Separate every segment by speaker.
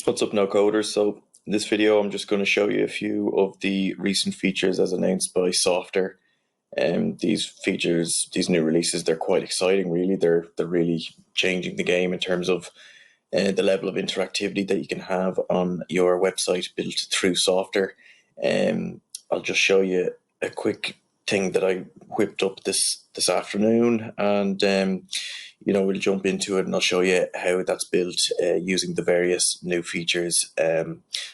Speaker 1: What's up, no coders? So in this video I'm just going to show you a few of the recent features as announced by Softr. These features, these new releases, they're quite exciting really. They're really changing the game in terms of the level of interactivity that you can have on your website built through Softr. I'll just show you a quick thing that I whipped up this afternoon, and we'll jump into it and I'll show you how that's built using the various new features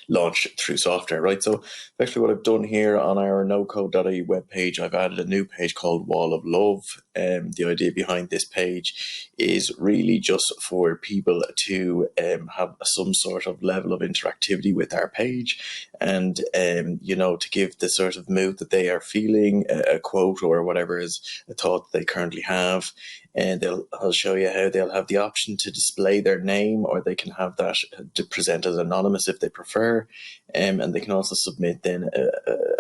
Speaker 1: launched through Softr. Right, so actually what I've done here on our no-code.ie webpage, I've added a new page called Wall of Love. The idea behind this page is really just for people to have some sort of level of interactivity with our page, and to give the sort of mood that they are feeling, a quote or whatever is a thought they currently have. And I'll show you how they'll have the option to display their name, or they can have that to present as anonymous if they prefer, and they can also submit then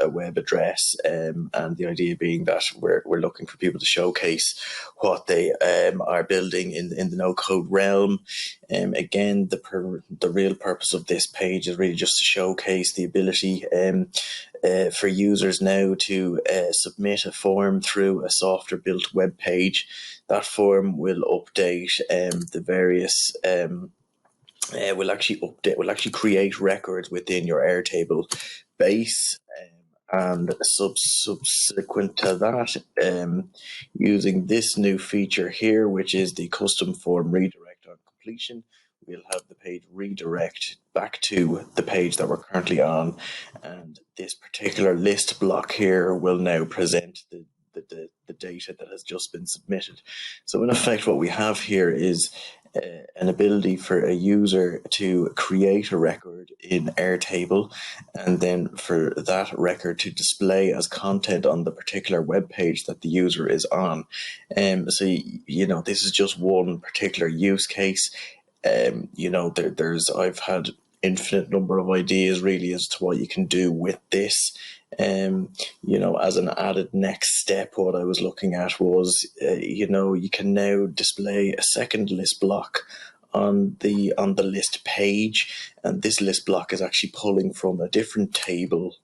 Speaker 1: a web address, and the idea being that we're looking for people to showcase what they are building in the no-code realm. Again, the real purpose of this page is really just to showcase the ability for users now to submit a form through a Softr built web page. That form will update the various will actually create records within your Airtable base, and subsequent to that, using this new feature here, which is the custom form redirect on completion, we'll have the page redirect back to the page that we're currently on, and this particular list block here will now present the data that has just been submitted. So in effect, what we have here is an ability for a user to create a record in Airtable, and then for that record to display as content on the particular web page that the user is on. So this is just one particular use case. I've had infinite number of ideas really as to what you can do with this. As an added next step, what I was looking at was, you can now display a second list block on the list page, and this list block is actually pulling from a different table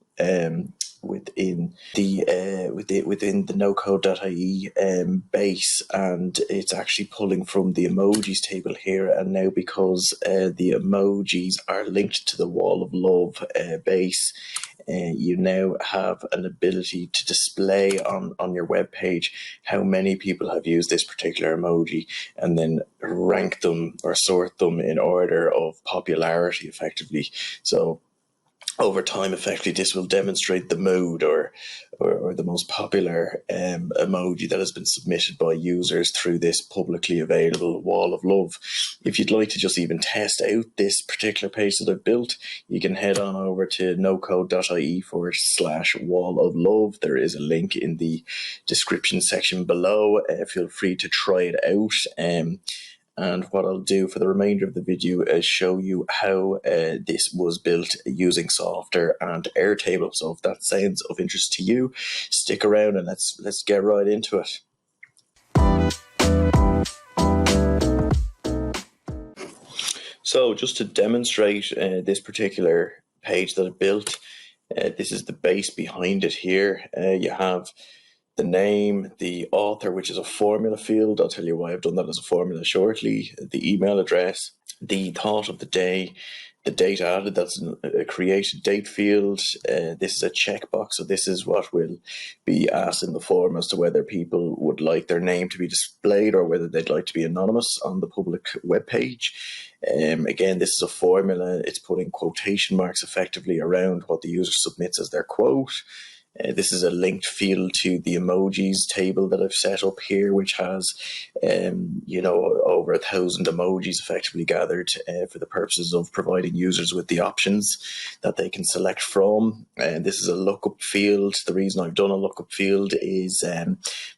Speaker 1: within the no-code.ie base, and it's actually pulling from the emojis table here. And now, because the emojis are linked to the Wall of Love base, you now have an ability to display on your web page how many people have used this particular emoji, and then rank them or sort them in order of popularity effectively. So over time, effectively, this will demonstrate the mood or the most popular emoji that has been submitted by users through this publicly available Wall of Love. If you'd like to just even test out this particular page that I've built, you can head on over to no-code.ie/Wall of Love. There is a link in the description section below. Feel free to try it out. And what I'll do for the remainder of the video is show you how this was built using Softr and Airtable. So if that sounds of interest to you, stick around and let's get right into it. So just to demonstrate this particular page that I built, this is the base behind it here. You have the name, the author, which is a formula field. I'll tell you why I've done that as a formula shortly. The email address, the thought of the day, the date added, that's a created date field. This is a checkbox, so this is what will be asked in the form as to whether people would like their name to be displayed or whether they'd like to be anonymous on the public web page. Again, this is a formula. It's putting quotation marks effectively around what the user submits as their quote. This is a linked field to the emojis table that I've set up here, which has, over 1,000 emojis effectively gathered for the purposes of providing users with the options that they can select from. And this is a lookup field. The reason I've done a lookup field is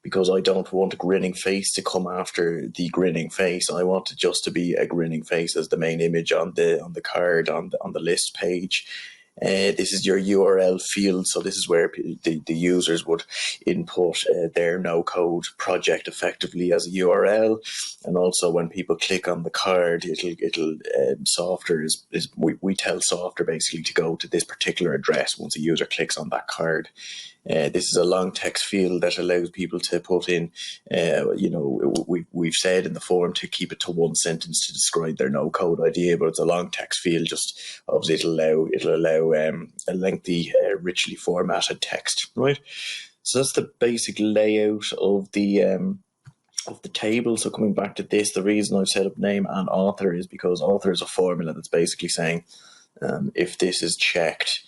Speaker 1: because I don't want a grinning face to come after the grinning face. I want it just to be a grinning face as the main image on the card on the list page. This is your URL field, so this is where the users would input their no-code project effectively as a URL, and also when people click on the card, it'll Softr we tell Softr basically to go to this particular address once a user clicks on that card. This is a long text field that allows people to put in, we've said in the form to keep it to one sentence to describe their no-code idea, but it's a long text field. Just obviously it'll allow a lengthy, richly formatted text, right? So that's the basic layout of the table. So coming back to this, the reason I've set up name and author is because author is a formula that's basically saying if this is checked,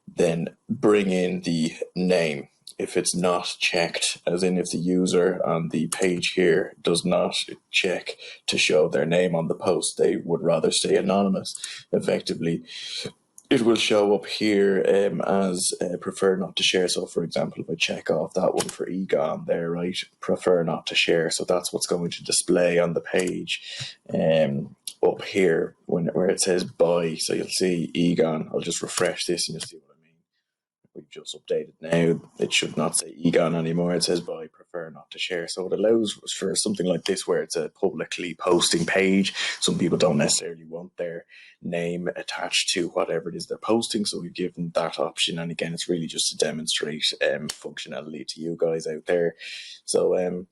Speaker 1: then bring in the name. If it's not checked, as in if the user on the page here does not check to show their name on the post, they would rather stay anonymous. Effectively, it will show up here as prefer not to share. So for example, if I check off that one for Egon there, right, prefer not to share. So that's what's going to display on the page up here where it says buy. So you'll see Egon. I'll just refresh this and you'll see what I mean. We've just updated now. It should not say Egon anymore. It says buy, prefer not to share. So it allows for something like this where it's a publicly posting page. Some people don't necessarily want their name attached to whatever it is they're posting, so we've given that option. And again, it's really just to demonstrate functionality to you guys out there. So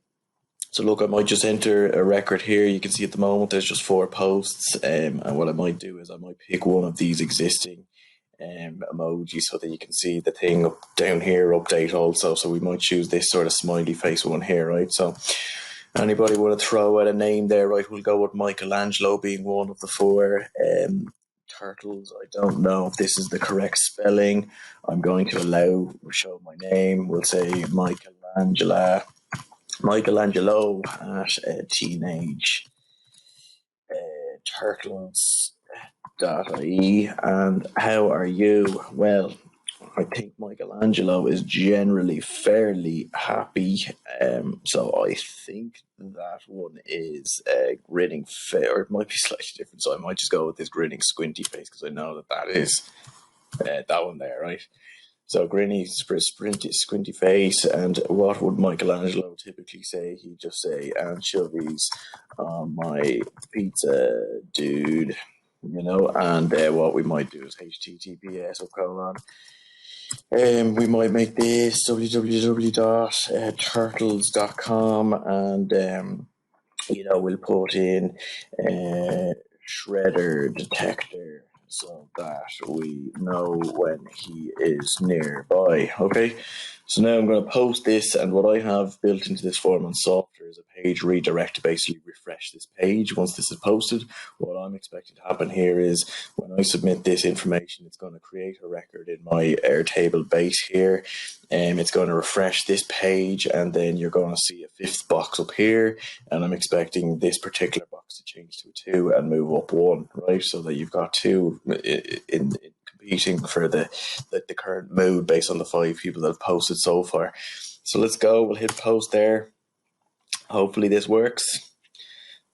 Speaker 1: look, I might just enter a record here. You can see at the moment there's just 4 posts, and what I might do is I might pick one of these existing emoji so that you can see the thing up down here, update also. So we might choose this sort of smiley face one here, right? So anybody want to throw out a name there, right? We'll go with Michelangelo being one of the 4. Turtles, I don't know if this is the correct spelling. I'm going to show my name. We'll say Michelangelo at teenage turtles.ie. And how are you? Well, I think Michelangelo is generally fairly happy. So I think that one is grinning fair. It might be slightly different, so I might just go with this grinning squinty face because I know that is that one there, right? So grinny, squinty face. And what would Michelangelo typically say? He'd just say anchovies on my pizza, dude. And what we might do is HTTPS we might make this www.turtles.com, and we'll put in shredder detector so that we know when he is nearby. Okay, so now I'm going to post this, and what I have built into this form on Softr is a page redirect to basically refresh this page once this is posted. What I'm expecting to happen here is when I submit this information, it's going to create a record in my Airtable base here, and it's going to refresh this page, and then you're going to see a 5th box up here, and I'm expecting this particular box to change to a 2 and move up 1, right? So that you've got 2 in competing for the current mood based on the 5 people that have posted so far. So let's go. We'll hit post there. Hopefully this works.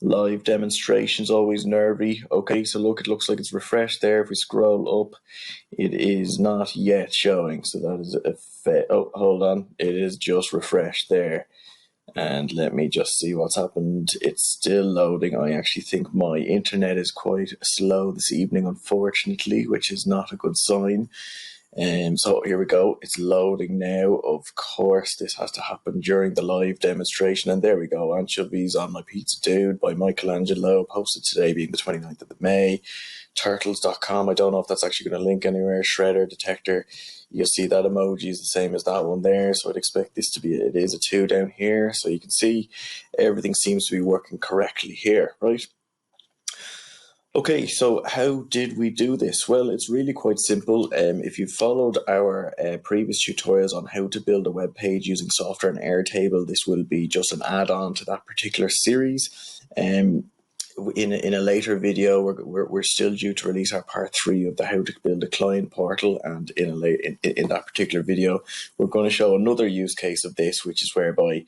Speaker 1: Live demonstration's always nervy. Okay, so look, it looks like it's refreshed there. If we scroll up, it is not yet showing. So that is oh, hold on. It is just refreshed there. And let me just see what's happened. It's still loading. I actually think my internet is quite slow this evening, unfortunately, which is not a good sign. So here we go. It's loading now. Of course, this has to happen during the live demonstration. And there we go. Anchovies on my pizza, dude, by Michelangelo. Posted today being the 29th of May. Turtles.com. I don't know if that's actually going to link anywhere. Shredder detector. You'll see that emoji is the same as that one there. So I'd expect this to be, it is a 2 down here. So you can see everything seems to be working correctly here, right? Okay, so how did we do this? Well, it's really quite simple. If you followed our previous tutorials on how to build a web page using Softr and Airtable, this will be just an add-on to that particular series. in a later video, we're still due to release our part 3 of the how to build a client portal, and in that particular video we're going to show another use case of this, which is whereby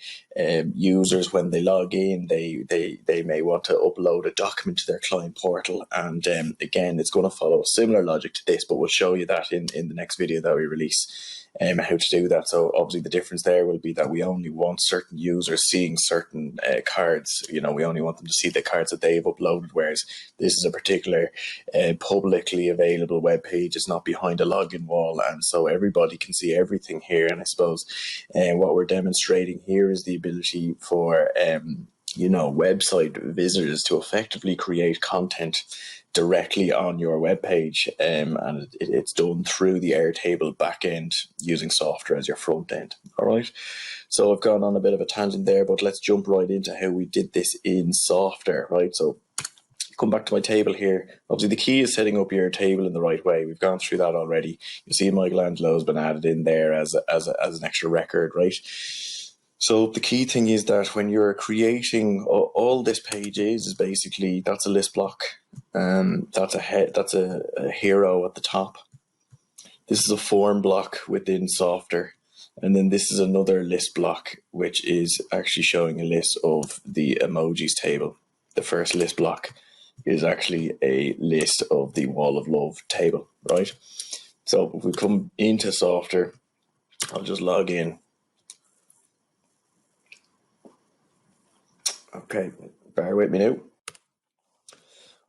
Speaker 1: users, when they log in, they may want to upload a document to their client portal, and again it's going to follow a similar logic to this, but we'll show you that in the next video that we release. How to do that. So obviously the difference there will be that we only want certain users seeing certain cards. We only want them to see the cards that they've uploaded, whereas this is a particular publicly available web page. It's not behind a login wall, and so everybody can see everything here. And I suppose what we're demonstrating here is the ability for website visitors to effectively create content directly on your web page, and it's done through the Airtable backend using Softr as your front end. All right, so I've gone on a bit of a tangent there, but let's jump right into how we did this in Softr. Right, so come back to my table here. Obviously the key is setting up your table in the right way. We've gone through that already. You see Michelangelo has been added in there as an extra record, right? So the key thing is that when you're creating, all this page is basically, that's a list block. That's a hero at the top. This is a form block within Softr, and then this is another list block, which is actually showing a list of the emojis table. The first list block is actually a list of the wall of love table, right? So if we come into Softr, I'll just log in. Okay, bear with me now.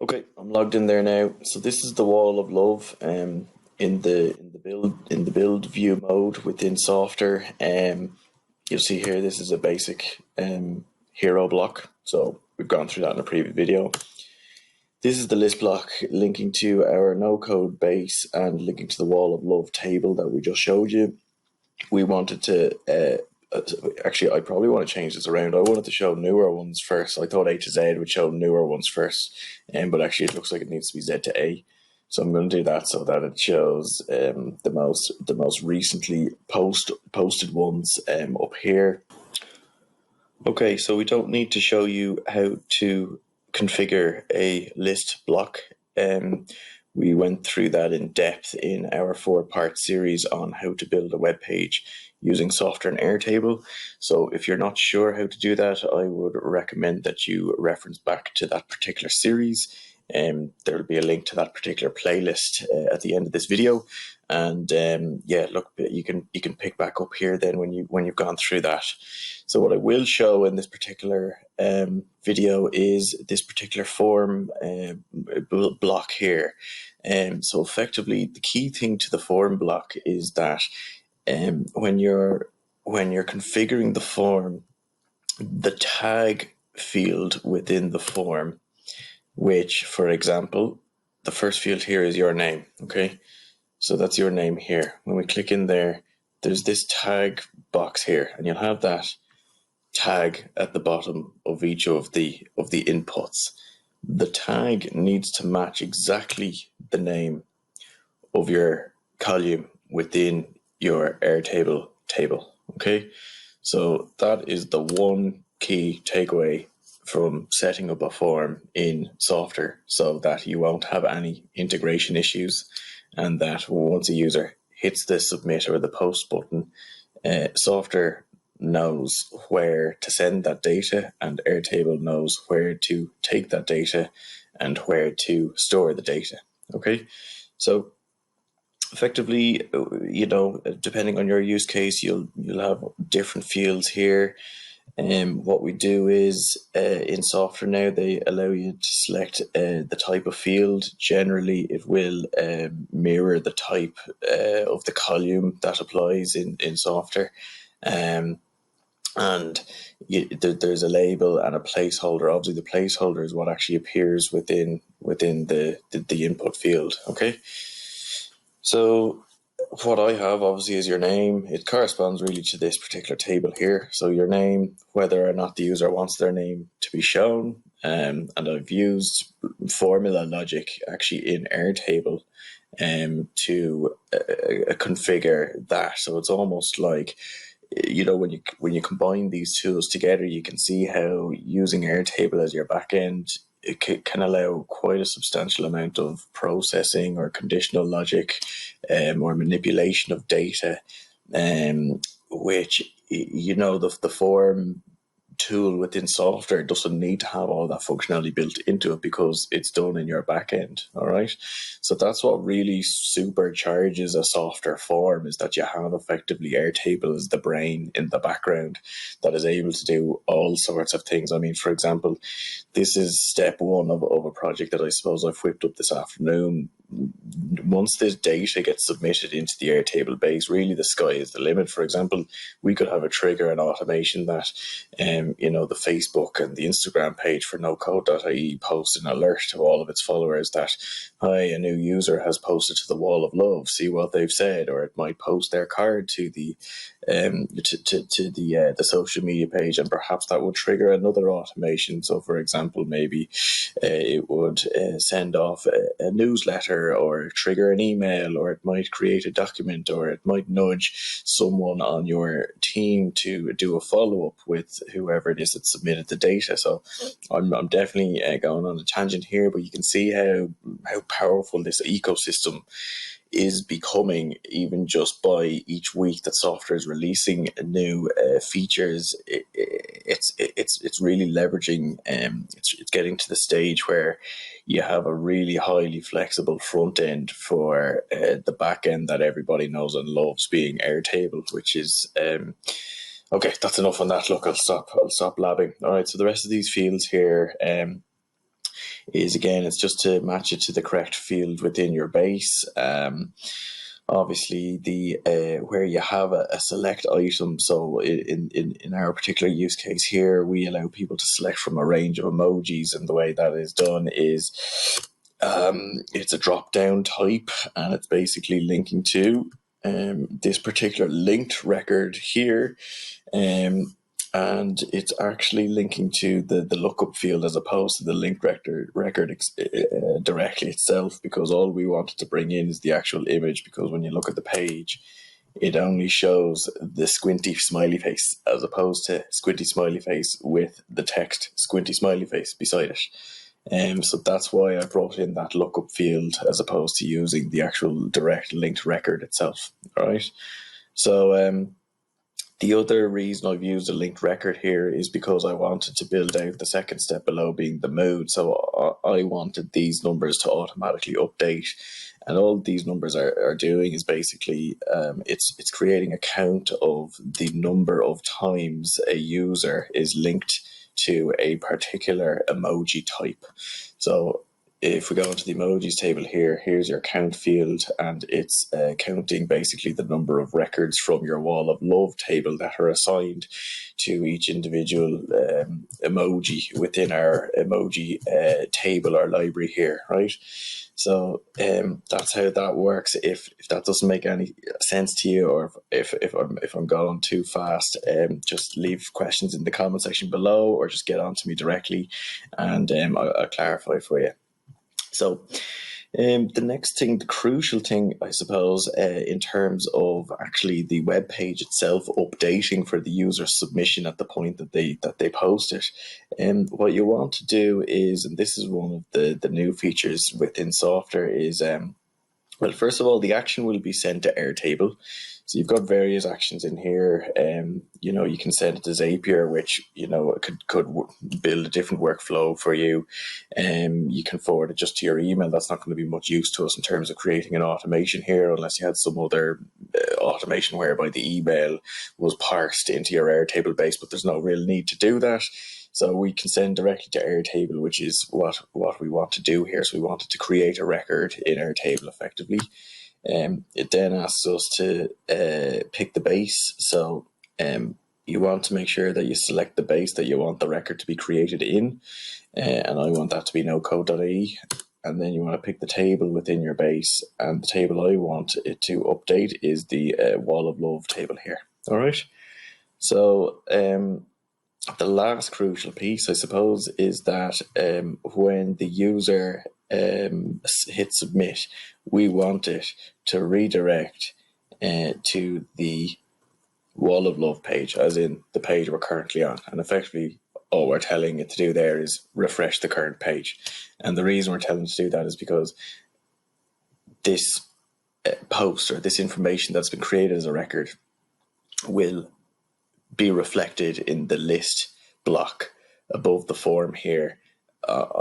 Speaker 1: Okay, I'm logged in there now. So this is the wall of love in the build view mode within Softr. You'll see here this is a basic hero block. So we've gone through that in a previous video. This is the list block linking to our no-code base and linking to the wall of love table that we just showed you. We wanted to actually, I probably want to change this around. I wanted to show newer ones first. I thought A to Z would show newer ones first, but actually it looks like it needs to be Z to A. So I'm going to do that so that it shows the most recently posted ones up here. Okay, so we don't need to show you how to configure a list block. We went through that in depth in our 4-part series on how to build a web page using Softr and Airtable. So if you're not sure how to do that, I would recommend that you reference back to that particular series. There will be a link to that particular playlist at the end of this video. And yeah, look, you can pick back up here then when you've gone through that. So what I will show in this particular video is this particular form block here. So effectively, the key thing to the form block is that when you're configuring the form, the tag field within the form, which, for example, the first field here is your name. Okay, so that's your name here. When we click in there, there's this tag box here, and you'll have that tag at the bottom of each of the inputs. The tag needs to match exactly the name of your column within your Airtable table. Okay, so that is the one key takeaway from setting up a form in Softr, so that you won't have any integration issues, and that once a user hits the submit or the post button, Softr knows where to send that data, and Airtable knows where to take that data and where to store the data. Okay, so effectively, depending on your use case, you'll have different fields here. What we do is in Softr now, they allow you to select the type of field. Generally, it will mirror the type of the column that applies in Softr. And there's a label and a placeholder. Obviously, the placeholder is what actually appears within the input field. Okay, so what I have obviously is your name. It corresponds really to this particular table here. So your name, whether or not the user wants their name to be shown, and I've used formula logic actually in Airtable to configure that. So it's almost like, when you combine these tools together, you can see how using Airtable as your backend it can allow quite a substantial amount of processing or conditional logic, or manipulation of data, which, the form tool within Softr doesn't need to have all that functionality built into it because it's done in your back end. All right. So that's what really supercharges a Softr form, is that you have effectively Airtable as the brain in the background that is able to do all sorts of things. I mean, for example, this is step one of a project that I suppose I've whipped up this afternoon. Once this data gets submitted into the Airtable base, really the sky is the limit. For example, we could have a trigger and automation that, the Facebook and the Instagram page for no-code.ie post an alert to all of its followers that, hi, a new user has posted to the wall of love, see what they've said. Or it might post their card to the the social media page, and perhaps that would trigger another automation. So for example, maybe it would send off a newsletter, or trigger an email, or it might create a document, or it might nudge someone on your team to do a follow-up with whoever it is that submitted the data. So I'm definitely going on a tangent here, but you can see how powerful this ecosystem is becoming, even just by each week that Softr is releasing new features. It's really leveraging. It's getting to the stage where you have a really highly flexible front end for the back end that everybody knows and loves, being Airtable, which is okay. That's enough on that. Look, I'll stop blabbing. All right. So the rest of these fields here. Is again, it's just to match it to the correct field within your base. Obviously, the where you have a select item. So in our particular use case here, we allow people to select from a range of emojis, and the way that is done is it's a drop down type, and it's basically linking to this particular linked record here. And it's actually linking to the lookup field as opposed to the linked record directly itself, because all we wanted to bring in is the actual image, because when you look at the page, it only shows the squinty smiley face as opposed to squinty smiley face with the text squinty smiley face beside it. So that's why I brought in that lookup field as opposed to using the actual direct linked record itself. All right. So the other reason I've used a linked record here is because I wanted to build out the second step below, being the mood. So I wanted these numbers to automatically update, and all these numbers are doing is basically it's creating a count of the number of times a user is linked to a particular emoji type. So if we go into the emojis table here, here's your count field, and it's counting basically the number of records from your wall of love table that are assigned to each individual emoji within our emoji table or library here, right? So that's how that works. If that doesn't make any sense to you, or if I'm going too fast, just leave questions in the comment section below, or just get on to me directly, and I'll clarify for you. So the next thing, the crucial thing, I suppose, in terms of actually the web page itself updating for the user submission at the point that they post it, what you want to do is, and this is one of the new features within Softr, is well, first of all, the action will be sent to Airtable. So you've got various actions in here. You can send it to Zapier, which could build a different workflow for you. You can forward it just to your email. That's not going to be much use to us in terms of creating an automation here, unless you had some other automation whereby the email was parsed into your Airtable base. But there's no real need to do that. So we can send directly to Airtable, which is what we want to do here. So we wanted to create a record in Airtable effectively. It then asks us to pick the base. So you want to make sure that you select the base that you want the record to be created in. And I want that to be no-code.ie. And then you want to pick the table within your base. And the table I want it to update is the wall of love table here. All right. So the last crucial piece, I suppose, is that when the user hits submit, we want it to redirect to the wall of love page, as in the page we're currently on. And effectively, all we're telling it to do there is refresh the current page. And the reason we're telling it to do that is because this post or this information that's been created as a record will be reflected in the list block above the form here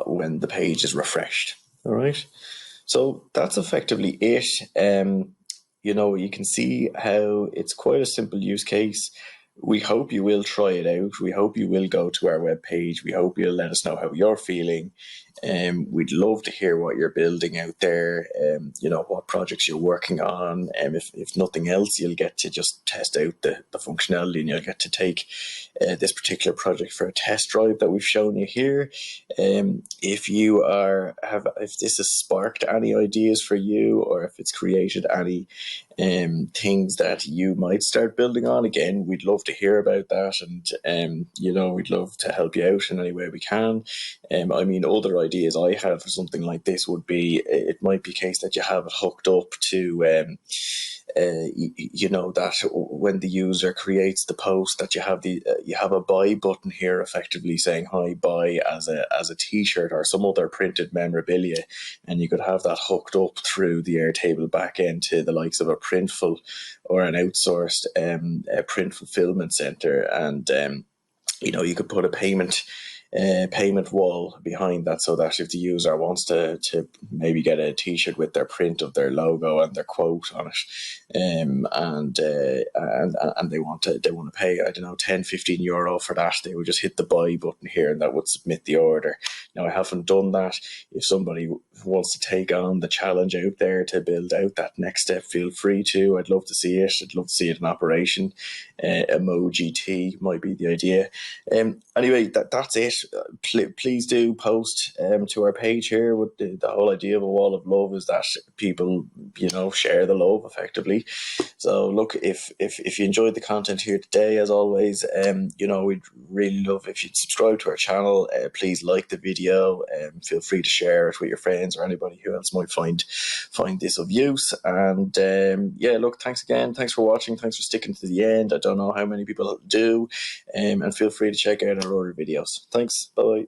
Speaker 1: when the page is refreshed. All right. So that's effectively it. You can see how it's quite a simple use case. We hope you will try it out. We hope you will go to our webpage. We hope you'll let us know how you're feeling. We'd love to hear what you're building out there, what projects you're working on. If nothing else, you'll get to just test out the functionality, and you'll get to take this particular project for a test drive that we've shown you here. If this has sparked any ideas for you, or if it's created any things that you might start building on, again, we'd love to hear about that, and we'd love to help you out in any way we can. Other ideas I had for something like this would be, it might be a case that you have it hooked up to that when the user creates the post, that you have a buy button here, effectively saying hi, buy, as a t-shirt or some other printed memorabilia, and you could have that hooked up through the Airtable backend to the likes of a Printful or an outsourced print fulfillment center, and you could put a payment wall behind that, so that if the user wants to maybe get a t-shirt with their print of their logo and their quote on it, and they want to pay, I don't know, 10-15 euro for that, they would just hit the buy button here and that would submit the order. Now, I haven't done that. If somebody wants to take on the challenge out there to build out that next step, feel free to. I'd love to see it. I'd love to see it in operation. Emoji T might be the idea. Anyway, that's it. Please do post to our page here. With the whole idea of a wall of love is that people, share the love effectively. So look, if you enjoyed the content here today, as always, we'd really love if you'd subscribe to our channel. Please like the video, and feel free to share it with your friends or anybody who else might find this of use. And look, thanks again. Thanks for watching. Thanks for sticking to the end. I don't know how many people do, and feel free to check out our other videos. Thanks. Bye.